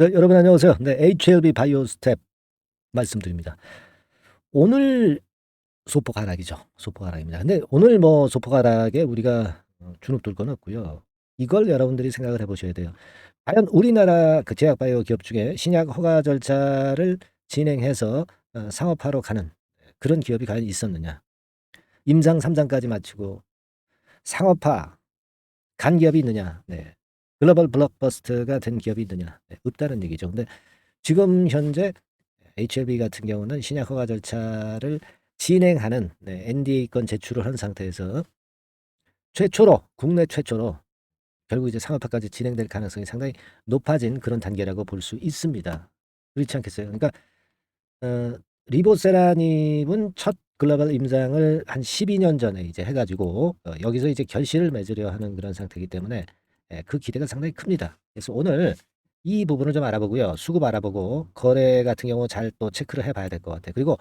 네, 여러분 안녕하세요. 네, HLB 바이오 스텝 말씀드립니다. 오늘 소폭 하락이죠. 소폭 하락입니다. 근데 오늘 뭐 소폭 하락에 우리가 주눅들 건 없고요. 이걸 여러분들이 생각을 해보셔야 돼요. 과연 우리나라 그 제약 바이오 기업 중에 신약 허가 절차를 진행해서 상업화로 가는 그런 기업이 과연 있었느냐? 임상 3장까지 마치고 상업화 간 기업이 있느냐? 네. 글로벌 블록버스터가 된 기업이 있느냐? 네, 없다는 얘기죠. 근데 지금 현재 HLB 같은 경우는 신약 허가 절차를 진행하는 NDA권 제출을 한 상태에서 최초로 국내 최초로 결국 이제 상업화까지 진행될 가능성이 상당히 높아진 그런 단계라고 볼 수 있습니다. 그렇지 않겠어요? 그러니까 리보세라닙은 첫 글로벌 임상을 한 12년 전에 이제 해가지고 여기서 이제 결실을 맺으려 하는 그런 상태이기 때문에 그 기대가 상당히 큽니다. 그래서 오늘 이 부분을 좀 알아보고요. 수급 알아보고 거래 같은 경우 잘 또 체크를 해봐야 될 것 같아요. 그리고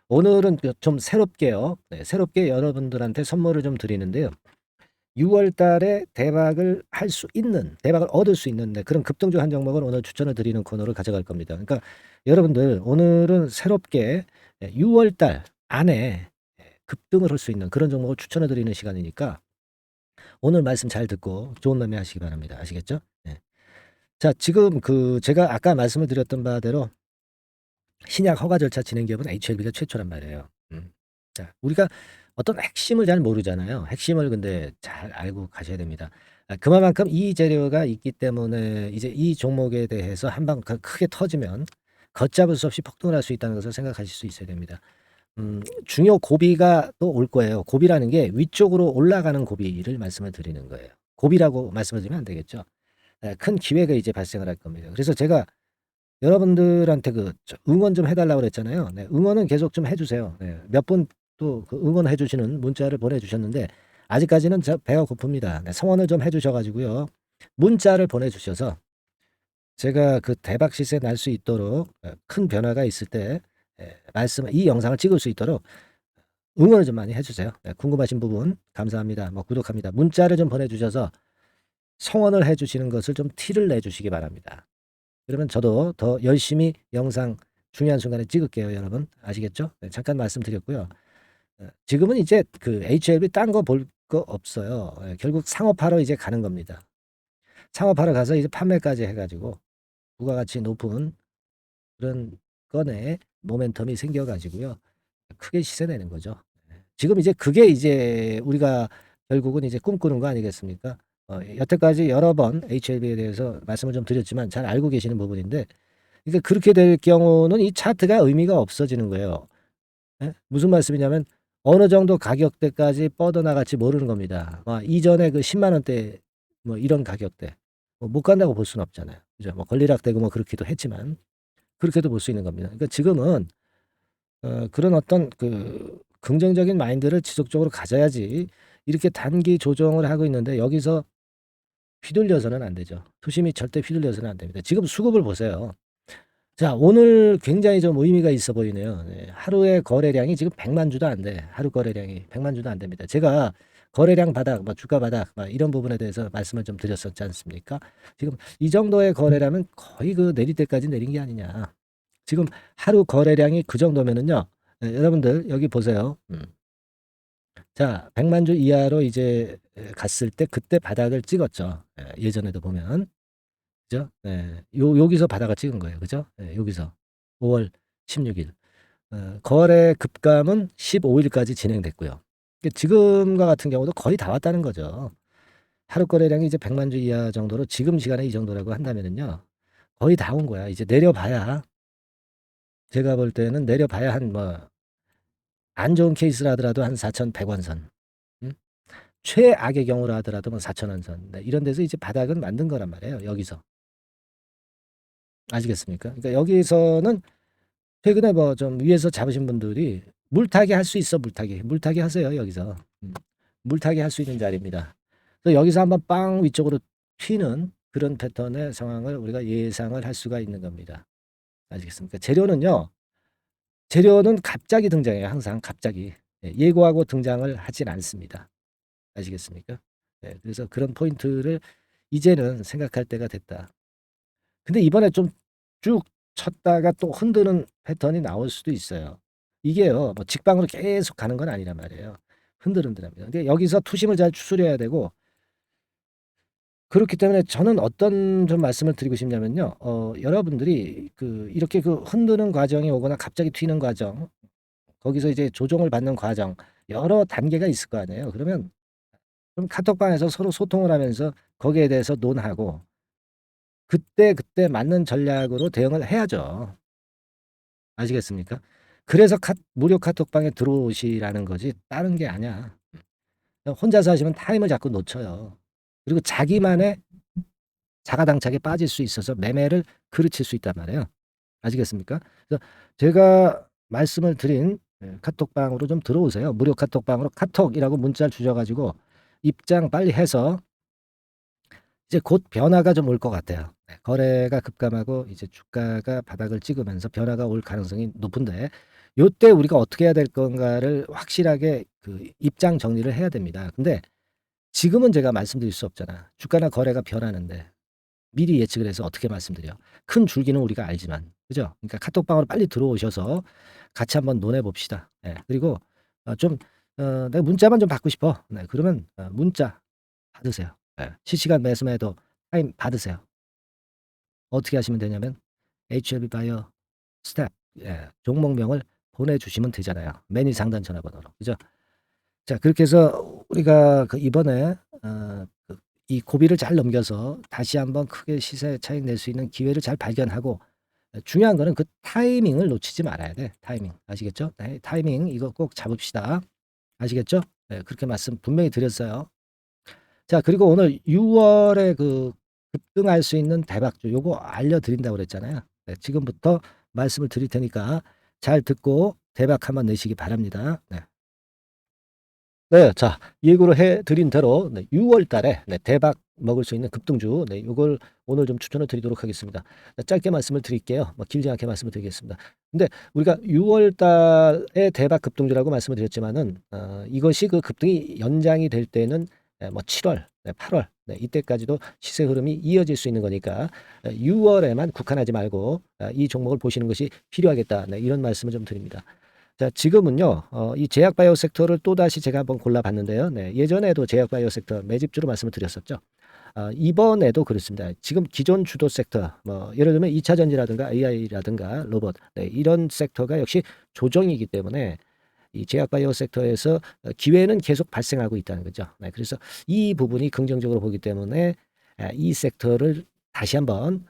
오늘은 좀 새롭게요. 네, 새롭게 여러분들한테 선물을 좀 드리는데요. 6월 달에 대박을 할 수 있는, 대박을 얻을 수 있는 그런 급등주 한 종목을 오늘 추천을 드리는 코너를 가져갈 겁니다. 그러니까 여러분들 오늘은 새롭게 6월 달 안에 급등을 할 수 있는 그런 종목을 추천을 드리는 시간이니까 오늘 말씀 잘 듣고 좋은 매매 하시기 바랍니다. 아시겠죠? 네. 자, 지금 제가 아까 말씀을 드렸던 바대로 신약 허가 절차 진행 기업은 HLB가 최초란 말이에요. 자, 우리가 어떤 핵심을 잘 모르잖아요. 핵심을 근데 잘 알고 가셔야 됩니다. 그만큼 이 재료가 있기 때문에 이제 이 종목에 대해서 한방 크게 터지면 걷잡을 수 없이 폭등을 할 수 있다는 것을 생각하실 수 있어야 됩니다. 중요 고비가 또 올 거예요. 고비라는 게 위쪽으로 올라가는 고비를 말씀을 드리는 거예요. 고비라고 말씀을 드리면 안 되겠죠. 큰 기회가 이제 발생을 할 겁니다. 그래서 제가 여러분들한테 응원 좀 해달라고 그랬잖아요. 네, 응원은 계속 좀 해주세요. 네, 몇 분 또 응원해 주시는 문자를 보내주셨는데 아직까지는 배가 고픕니다. 네, 성원을 좀 해주셔가지고요. 문자를 보내주셔서 제가 그 대박 시세 날 수 있도록 큰 변화가 있을 때 이 영상을 찍을 수 있도록 응원을 좀 많이 해주세요. 네, 궁금하신 부분 감사합니다. 뭐 구독합니다. 문자를 좀 보내주셔서 성원을 해주시는 것을 좀 티를 내주시기 바랍니다. 그러면 저도 더 열심히 영상 중요한 순간에 찍을게요, 여러분. 아시겠죠? 네, 잠깐 말씀드렸고요. 지금은 이제 그 HLB 딴 거 볼 거 없어요. 결국 상업화로 이제 가는 겁니다. 상업화로 가서 이제 판매까지 해가지고 부가가치 높은 그런 건에 모멘텀이 생겨가지고요. 크게 시세 내는 거죠. 지금 이제 그게 이제 우리가 결국은 이제 꿈꾸는 거 아니겠습니까? 여태까지 여러 번 HLB에 대해서 말씀을 좀 드렸지만 잘 알고 계시는 부분인데 그러니까 그렇게 될 경우는 이 차트가 의미가 없어지는 거예요. 예? 무슨 말씀이냐면 어느 정도 가격대까지 뻗어나갈지 모르는 겁니다. 이전에 그 10만 원대 뭐 이런 가격대 못 간다고 볼 수는 없잖아요. 그죠? 뭐 권리락되고 뭐 그렇기도 했지만 그렇게도 볼 수 있는 겁니다. 그러니까 지금은 그런 어떤 긍정적인 마인드를 지속적으로 가져야지 이렇게 단기 조정을 하고 있는데 여기서 휘둘려서는 안 되죠. 투심이 절대 휘둘려서는 안 됩니다. 지금 수급을 보세요. 자, 오늘 굉장히 좀 의미가 있어 보이네요. 네, 하루의 거래량이 지금 100만 주도 안 돼. 하루 거래량이 100만 주도 안 됩니다. 제가 거래량 바닥, 뭐 주가 바닥, 이런 부분에 대해서 말씀을 좀 드렸었지 않습니까? 지금 이 정도의 거래량은 거의 내릴 때까지 내린 게 아니냐. 지금 하루 거래량이 그 정도면은요. 여러분들 여기 보세요. 자, 100만 주 이하로 이제 갔을 때 그때 바닥을 찍었죠. 예전에도 보면. 그죠? 예. 여기서 바닥을 찍은 거예요. 그죠? 예, 여기서 5월 16일. 거래 급감은 15일까지 진행됐고요. 지금과 같은 경우도 거의 다 왔다는 거죠. 하루 거래량이 이제 100만 주 이하 정도로 지금 시간에 이 정도라고 한다면은요. 거의 다 온 거야. 이제 내려봐야 제가 볼 때는 내려봐야 한 안 좋은 케이스라 하더라도 한 4,100원 선. 음? 최악의 경우로 하더라도 뭐 4,000원 선. 네, 이런 데서 이제 바닥은 만든 거란 말이에요. 여기서. 아시겠습니까? 그러니까 여기서는 최근에 뭐 좀 위에서 잡으신 분들이 물타기 할 수 있어, 물타기. 물타기 하세요, 여기서. 물타기 할 수 있는 자리입니다. 그래서 여기서 한번 빵 위쪽으로 튀는 그런 패턴의 상황을 우리가 예상을 할 수가 있는 겁니다. 아시겠습니까? 재료는 갑자기 등장해요. 항상 갑자기. 예고하고 등장을 하진 않습니다. 아시겠습니까? 그래서 그런 포인트를 이제는 생각할 때가 됐다. 근데 이번에 좀 쭉 쳤다가 또 흔드는 패턴이 나올 수도 있어요. 이게요, 뭐 직방으로 계속 가는 건 아니란 말이에요. 흔들흔들합니다. 근데 여기서 투심을 잘 추스려야 되고, 그렇기 때문에 저는 어떤 좀 말씀을 드리고 싶냐면요. 여러분들이 이렇게 흔드는 과정이 오거나 갑자기 튀는 과정, 거기서 이제 조정을 받는 과정, 여러 단계가 있을 거 아니에요. 그러면 좀 카톡방에서 서로 소통을 하면서 거기에 대해서 논하고 그때그때 맞는 전략으로 대응을 해야죠. 아시겠습니까? 그래서 무료 카톡방에 들어오시라는 거지 다른 게 아니야. 혼자서 하시면 타임을 자꾸 놓쳐요. 그리고 자기만의 자가당착에 빠질 수 있어서 매매를 그르칠 수 있단 말이에요. 아시겠습니까? 그래서 제가 말씀을 드린 카톡방으로 좀 들어오세요. 무료 카톡방으로 카톡이라고 문자를 주셔 가지고 입장 빨리 해서 이제 곧 변화가 좀 올 것 같아요. 네, 거래가 급감하고 이제 주가가 바닥을 찍으면서 변화가 올 가능성이 높은데 요때 우리가 어떻게 해야 될 건가를 확실하게 입장 정리를 해야 됩니다. 근데 지금은 제가 말씀드릴 수 없잖아. 주가나 거래가 변하는데 미리 예측을 해서 어떻게 말씀드려. 큰 줄기는 우리가 알지만. 그죠? 그러니까 카톡방으로 빨리 들어오셔서 같이 한번 논해 봅시다. 네, 그리고 좀 내가 문자만 좀 받고 싶어. 네, 그러면 문자 받으세요. 네, 실시간 매수매도 타임 받으세요. 어떻게 하시면 되냐면 HLB 바이어 스텝 종목명을 보내주시면 되잖아요. 매니 상단 전화번호로. 그죠? 자, 그렇게 해서 우리가 이번에 이 고비를 잘 넘겨서 다시 한번 크게 시세 차익 낼 수 있는 기회를 잘 발견하고 중요한 거는 타이밍을 놓치지 말아야 돼. 타이밍. 아시겠죠? 네, 타이밍 이거 꼭 잡읍시다. 아시겠죠? 네, 그렇게 말씀 분명히 드렸어요. 자, 그리고 오늘 6월에 급등할 수 있는 대박주 요거 알려드린다고 그랬잖아요. 네, 지금부터 말씀을 드릴 테니까 잘 듣고 대박 한번 내시기 바랍니다. 네. 네, 자, 예고를 해 드린 대로 6월 달에 대박 먹을 수 있는 급등주, 요걸 오늘 좀 추천을 드리도록 하겠습니다. 짧게 말씀을 드릴게요. 뭐 길지 않게 말씀을 드리겠습니다. 근데 우리가 6월 달에 대박 급등주라고 말씀을 드렸지만은 이것이 급등이 연장이 될 때는 뭐 7월, 8월 이때까지도 시세 흐름이 이어질 수 있는 거니까 6월에만 국한하지 말고 이 종목을 보시는 것이 필요하겠다. 이런 말씀을 좀 드립니다. 자, 지금은요, 이 제약바이오 섹터를 또다시 제가 한번 골라봤는데요. 네, 예전에도 제약바이오 섹터 매집주로 말씀을 드렸었죠. 이번에도 그렇습니다. 지금 기존 주도 섹터, 뭐, 예를 들면 2차 전지라든가 AI라든가 로봇, 이런 섹터가 역시 조정이기 때문에 이 제약바이오 섹터에서 기회는 계속 발생하고 있다는 거죠. 네, 그래서 이 부분이 긍정적으로 보기 때문에 이 섹터를 다시 한번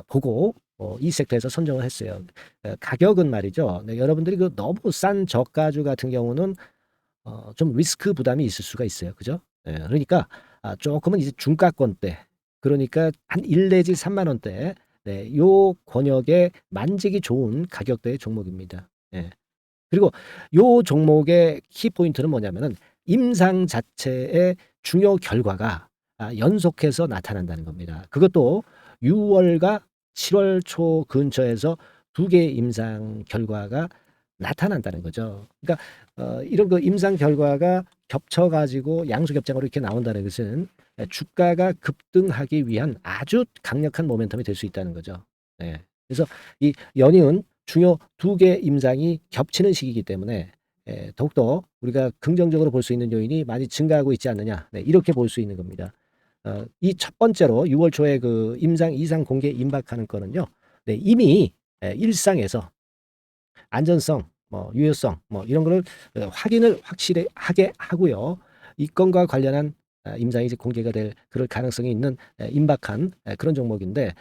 보고 이 섹터에서 선정을 했어요. 가격은 말이죠. 네, 여러분들이 너무 싼 저가주 같은 경우는 좀 리스크 부담이 있을 수가 있어요. 그죠? 네, 그러니까 조금은 이제 중가권대, 그러니까 한 1 내지 3만 원대, 네, 요 권역에 만지기 좋은 가격대의 종목입니다. 네. 그리고 요 종목의 키포인트는 뭐냐면은 임상 자체의 중요 결과가 연속해서 나타난다는 겁니다. 그것도 6월과 7월 초 근처에서 2개의 임상 결과가 나타난다는 거죠. 그러니까 이런 임상 결과가 겹쳐 가지고 양수 겹장으로 이렇게 나온다는 것은 주가가 급등하기 위한 아주 강력한 모멘텀이 될 수 있다는 거죠. 네. 그래서 이 연이은 중요 2개 임상이 겹치는 시기이기 때문에 더욱더 우리가 긍정적으로 볼 수 있는 요인이 많이 증가하고 있지 않느냐. 네, 이렇게 볼 수 있는 겁니다. 이 첫 번째로 6월 초에 임상 이상 공개 임박하는 거는요. 네, 이미 일상에서 안전성, 뭐 유효성, 뭐 이런 거를 확인을 확실히 하게 하고요. 이 건과 관련한 임상이 이제 공개가 될 그럴 가능성이 있는 임박한 그런 종목인데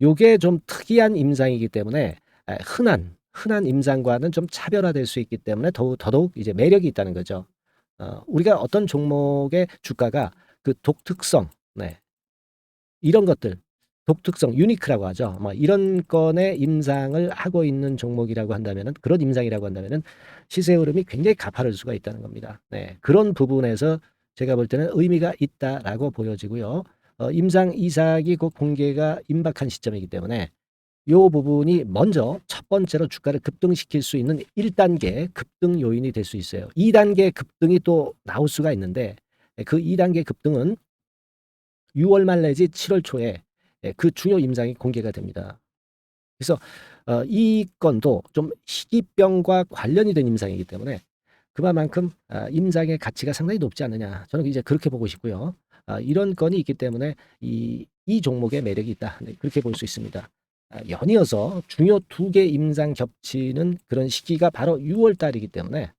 요게 좀 특이한 임상이기 때문에 흔한 임상과는 좀 차별화될 수 있기 때문에 더더욱 이제 매력이 있다는 거죠. 우리가 어떤 종목의 주가가 독특성, 이런 것들, 독특성, 유니크라고 하죠. 뭐 이런 건의 임상을 하고 있는 종목이라고 한다면은, 그런 임상이라고 한다면은 시세 흐름이 굉장히 가파를 수가 있다는 겁니다. 네, 그런 부분에서 제가 볼 때는 의미가 있다라고 보여지고요. 임상 이삭이 곧 공개가 임박한 시점이기 때문에 요 부분이 먼저 첫 번째로 주가를 급등시킬 수 있는 1단계 급등 요인이 될 수 있어요. 2단계 급등이 또 나올 수가 있는데 그 2단계 급등은 6월 말 내지 7월 초에 그 중요 임상이 공개가 됩니다. 그래서 이 건도 좀 희귀병과 관련이 된 임상이기 때문에 그만큼 임상의 가치가 상당히 높지 않느냐. 저는 이제 그렇게 보고 싶고요. 이런 건이 있기 때문에 이 종목의 매력이 있다. 네, 그렇게 볼 수 있습니다. 연이어서 중요 2개 임상 겹치는 그런 시기가 바로 6월 달이기 때문에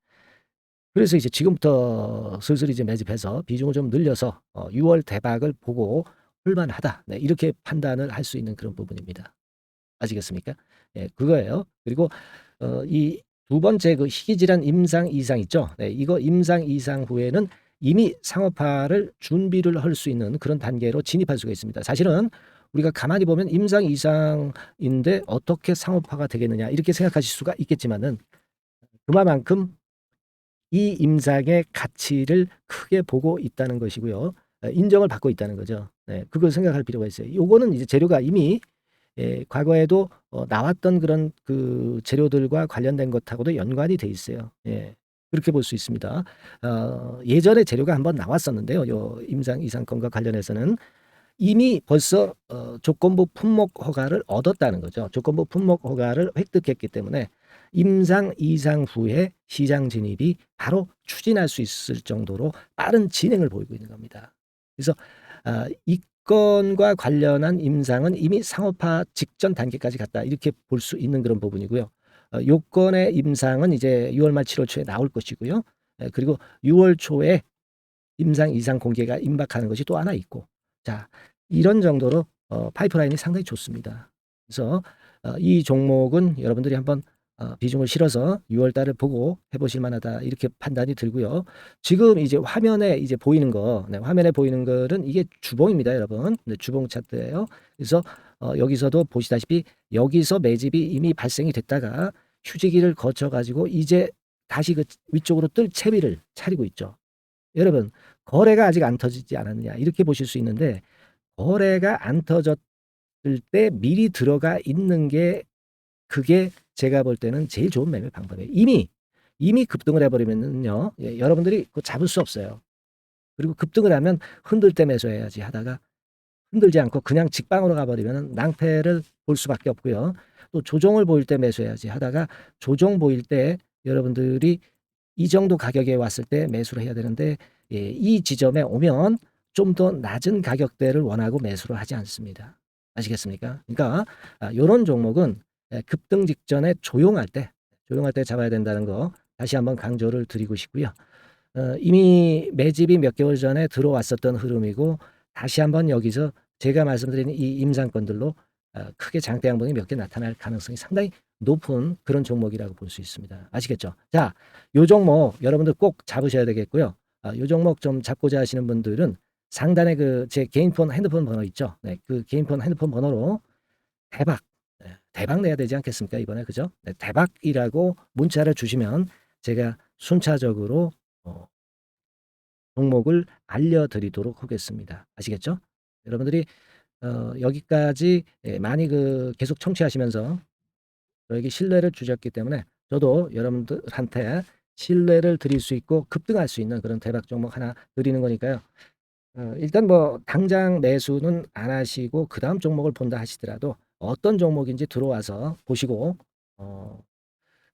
그래서 이제 지금부터 슬슬 이제 매집해서 비중을 좀 늘려서 6월 대박을 보고 볼만하다. 네, 이렇게 판단을 할 수 있는 그런 부분입니다. 아시겠습니까? 예, 그거예요. 그리고 이 두 번째 그 희귀질환 임상 이상 있죠. 네, 이거 임상 이상 후에는 이미 상업화를 준비를 할 수 있는 그런 단계로 진입할 수가 있습니다. 사실은 우리가 가만히 보면 임상 이상인데 어떻게 상업화가 되겠느냐 이렇게 생각하실 수가 있겠지만은 그만큼 이 임상의 가치를 크게 보고 있다는 것이고요. 인정을 받고 있다는 거죠. 네, 그걸 생각할 필요가 있어요. 요거는 이제 재료가 이미 과거에도 나왔던 그런 그 재료들과 관련된 것하고도 연관이 돼 있어요. 예. 그렇게 볼 수 있습니다. 예전에 재료가 한번 나왔었는데요. 요 임상 이상권과 관련해서는 이미 벌써 조건부 품목 허가를 얻었다는 거죠. 조건부 품목 허가를 획득했기 때문에 임상 이상 후에 시장 진입이 바로 추진할 수 있을 정도로 빠른 진행을 보이고 있는 겁니다. 그래서 이 건과 관련한 임상은 이미 상업화 직전 단계까지 갔다 이렇게 볼 수 있는 그런 부분이고요. 요건의 임상은 이제 6월 말 7월 초에 나올 것이고요. 그리고 6월 초에 임상 이상 공개가 임박하는 것이 또 하나 있고 자 이런 정도로 파이프라인이 상당히 좋습니다. 그래서 이 종목은 여러분들이 한번 비중을 실어서 6월 달을 보고 해보실 만하다 이렇게 판단이 들고요. 지금 이제 화면에 이제 보이는 거, 네, 화면에 보이는 거는 이게 주봉입니다, 여러분. 네, 주봉 차트예요. 그래서 여기서도 보시다시피 여기서 매집이 이미 발생이 됐다가 휴지기를 거쳐 가지고 이제 다시 그 위쪽으로 뜰 채비를 차리고 있죠. 여러분 거래가 아직 안 터지지 않았느냐 이렇게 보실 수 있는데 거래가 안 터졌을 때 미리 들어가 있는 게 그게 제가 볼 때는 제일 좋은 매매 방법이에요. 이미 급등을 해버리면요 여러분들이 그거 잡을 수 없어요. 그리고 급등을 하면 흔들 때 매수해야지 하다가 흔들지 않고 그냥 직방으로 가버리면 낭패를 볼 수밖에 없고요. 또 조정을 보일 때 매수해야지 하다가 조정 보일 때 여러분들이 이 정도 가격에 왔을 때 매수를 해야 되는데 이 지점에 오면 좀 더 낮은 가격대를 원하고 매수를 하지 않습니다. 아시겠습니까? 그러니까 요런 종목은 급등 직전에 조용할 때 잡아야 된다는 거 다시 한번 강조를 드리고 싶고요. 이미 매집이 몇 개월 전에 들어왔었던 흐름이고 다시 한번 여기서 제가 말씀드린 이 임상권들로 크게 장대 양봉이 몇 개 나타날 가능성이 상당히 높은 그런 종목이라고 볼 수 있습니다. 아시겠죠? 자, 요 종목 여러분들 꼭 잡으셔야 되겠고요. 요 종목 좀 잡고자 하시는 분들은 상단에 그 제 개인폰 핸드폰 번호 있죠? 네, 그 개인폰 핸드폰 번호로 대박, 대박 내야 되지 않겠습니까? 이번에 그죠? 네, 대박이라고 문자를 주시면 제가 순차적으로 종목을 알려드리도록 하겠습니다. 아시겠죠? 여러분들이 여기까지 많이 그 계속 청취하시면서 저에게 신뢰를 주셨기 때문에 저도 여러분들한테 신뢰를 드릴 수 있고 급등할 수 있는 그런 대박 종목 하나 드리는 거니까요. 일단 뭐 당장 매수는 안 하시고 그 다음 종목을 본다 하시더라도 어떤 종목인지 들어와서 보시고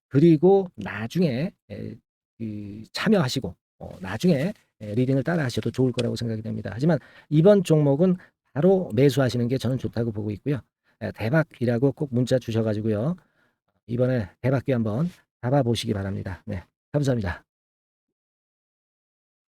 그리고 나중에 참여하시고 나중에 리딩을 따라 하셔도 좋을 거라고 생각이 됩니다. 하지만 이번 종목은 바로 매수하시는 게 저는 좋다고 보고 있고요. 대박이라고 꼭 문자 주셔 가지고요. 이번에 대박기 한번 잡아보시기 바랍니다. 네, 감사합니다.